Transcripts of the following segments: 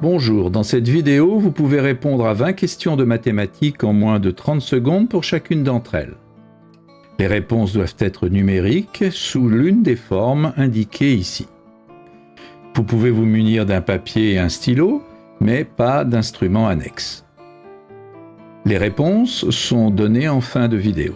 Bonjour, dans cette vidéo, vous pouvez répondre à 20 questions de mathématiques en moins de 30 secondes pour chacune d'entre elles. Les réponses doivent être numériques sous l'une des formes indiquées ici. Vous pouvez vous munir d'un papier et un stylo, mais pas d'instrument annexe. Les réponses sont données en fin de vidéo.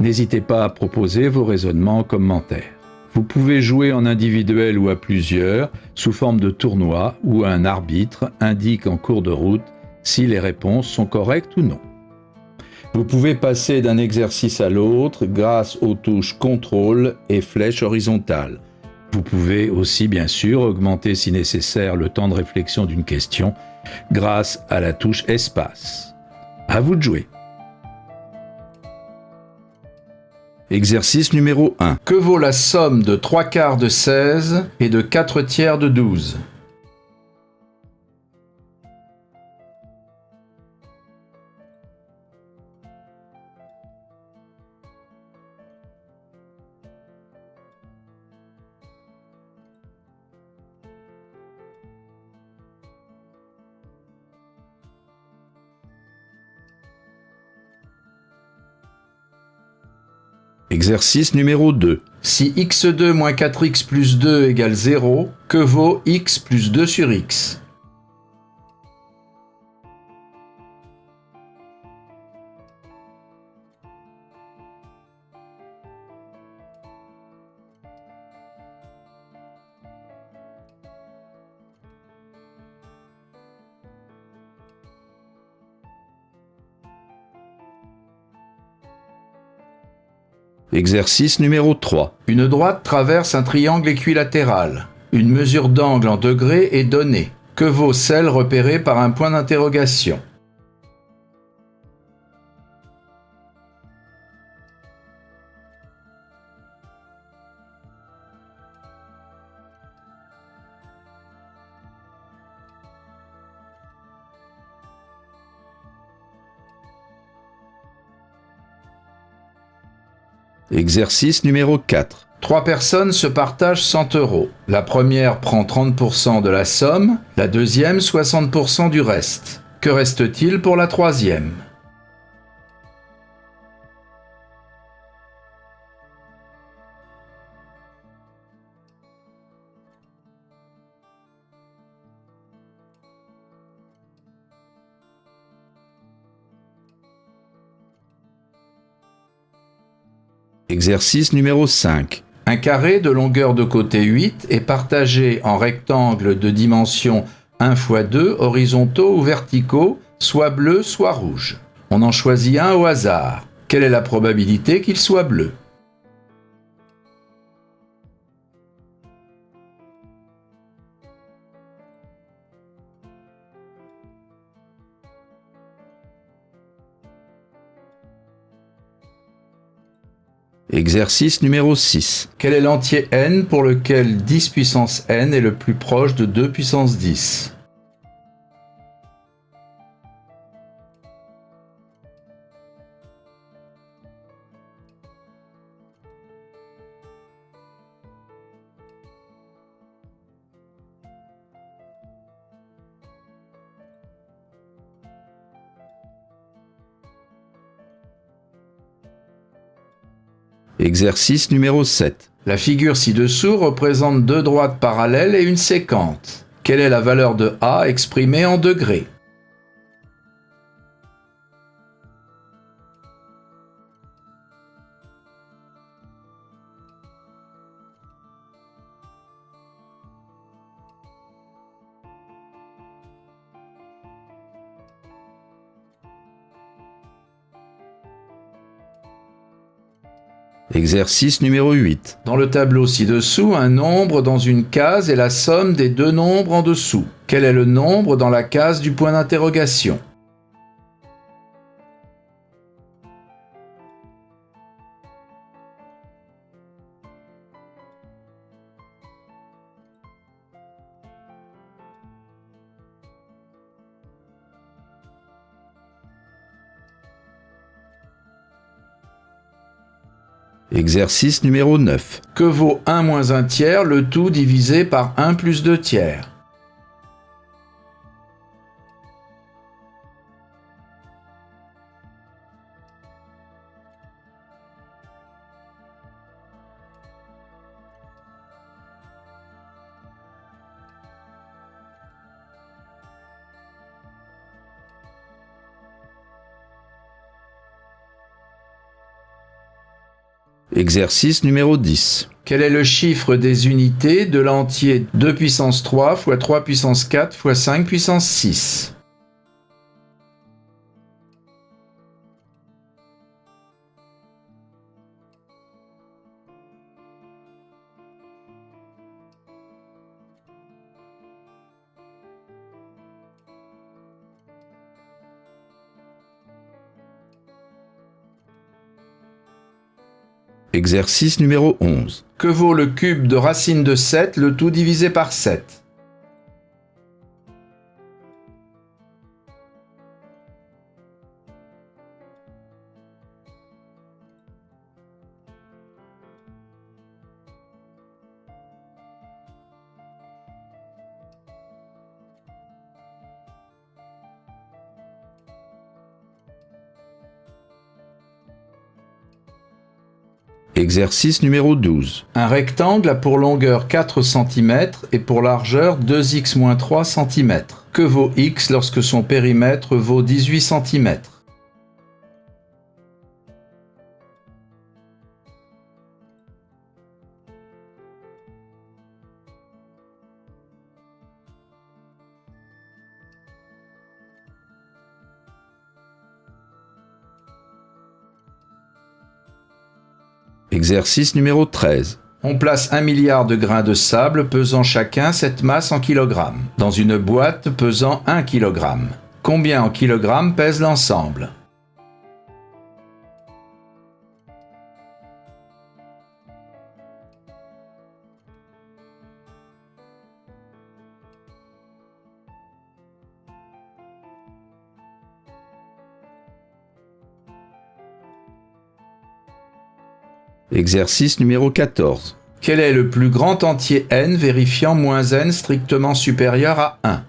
N'hésitez pas à proposer vos raisonnements en commentaire. Vous pouvez jouer en individuel ou à plusieurs, sous forme de tournoi, où un arbitre indique en cours de route si les réponses sont correctes ou non. Vous pouvez passer d'un exercice à l'autre grâce aux touches contrôle et flèche horizontale. Vous pouvez aussi bien sûr augmenter si nécessaire le temps de réflexion d'une question grâce à la touche espace. À vous de jouer. Exercice numéro 1. Que vaut la somme de 3/4 de 16 et de 4/3 de 12? Exercice numéro 2. Si x2 moins 4x plus 2 égale 0, que vaut x plus 2 sur x? Exercice numéro 3. Une droite traverse un triangle équilatéral. Une mesure d'angle en degrés est donnée. Que vaut celle repérée par un point d'interrogation? Exercice numéro 4. 3 personnes se partagent 100 €. La première prend 30% de la somme, la deuxième 60% du reste. Que reste-t-il pour la troisième? Exercice numéro 5. Un carré de longueur de côté 8 est partagé en rectangles de dimension 1 x 2 horizontaux ou verticaux, soit bleu, soit rouge. On en choisit un au hasard. Quelle est la probabilité qu'il soit bleu? Exercice numéro 6. Quel est l'entier n pour lequel 10 puissance n est le plus proche de 2 puissance 10? Exercice numéro 7. La figure ci-dessous représente deux droites parallèles et une séquente. Quelle est la valeur de A exprimée en degrés? Exercice numéro 8. Dans le tableau ci-dessous, un nombre dans une case est la somme des deux nombres en dessous. Quel est le nombre dans la case du point d'interrogation? Exercice numéro 9. Que vaut 1 moins 1 tiers, le tout divisé par 1 plus 2 tiers? Exercice numéro 10. Quel est le chiffre des unités de l'entier 2 puissance 3 fois 3 puissance 4 fois 5 puissance 6? Exercice numéro 11. Que vaut le cube de racine de 7, le tout divisé par 7? Exercice numéro 12. Un rectangle a pour longueur 4 cm et pour largeur 2x-3 cm. Que vaut x lorsque son périmètre vaut 18 cm? Exercice numéro 13. On place 1 milliard de grains de sable pesant chacun cette masse en kilogrammes, dans une boîte pesant 1 kg. Combien en kilogrammes pèse l'ensemble? Exercice numéro 14. Quel est le plus grand entier n vérifiant moins n strictement supérieur à 1?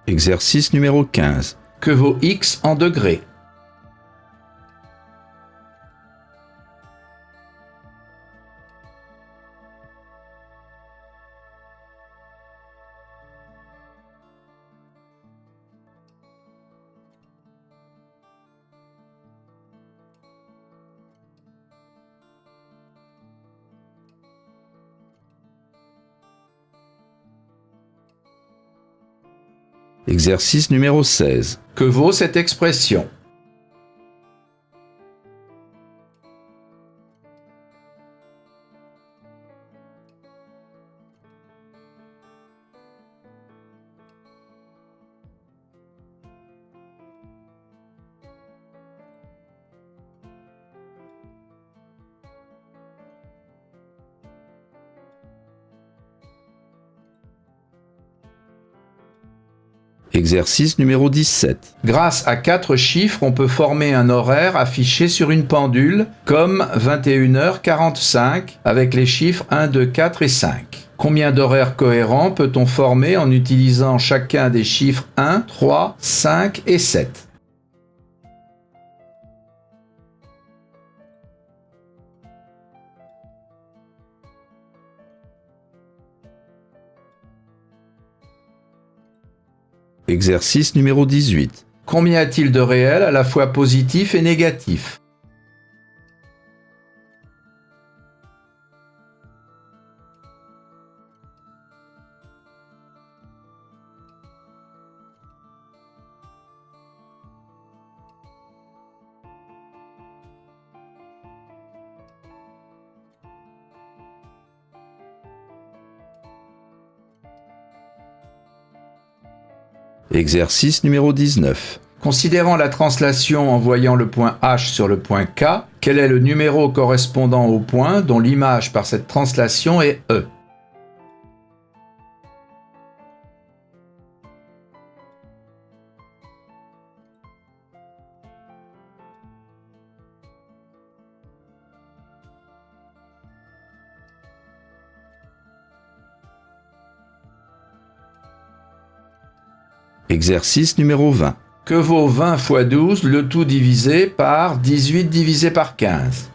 Exercice numéro 15. Que vaut x en degrés? Exercice numéro 16. Que vaut cette expression? Exercice numéro 17. Grâce à 4 chiffres, on peut former un horaire affiché sur une pendule comme 21h45 avec les chiffres 1, 2, 4 et 5. Combien d'horaires cohérents peut-on former en utilisant chacun des chiffres 1, 3, 5 et 7? Exercice numéro 18. Combien y a-t-il de réels à la fois positifs et négatifs? Exercice numéro 19. Considérant la translation en voyant le point H sur le point K, quel est le numéro correspondant au point dont l'image par cette translation est E? Exercice numéro 20. Que vaut 20 fois 12, le tout divisé par 18 divisé par 15?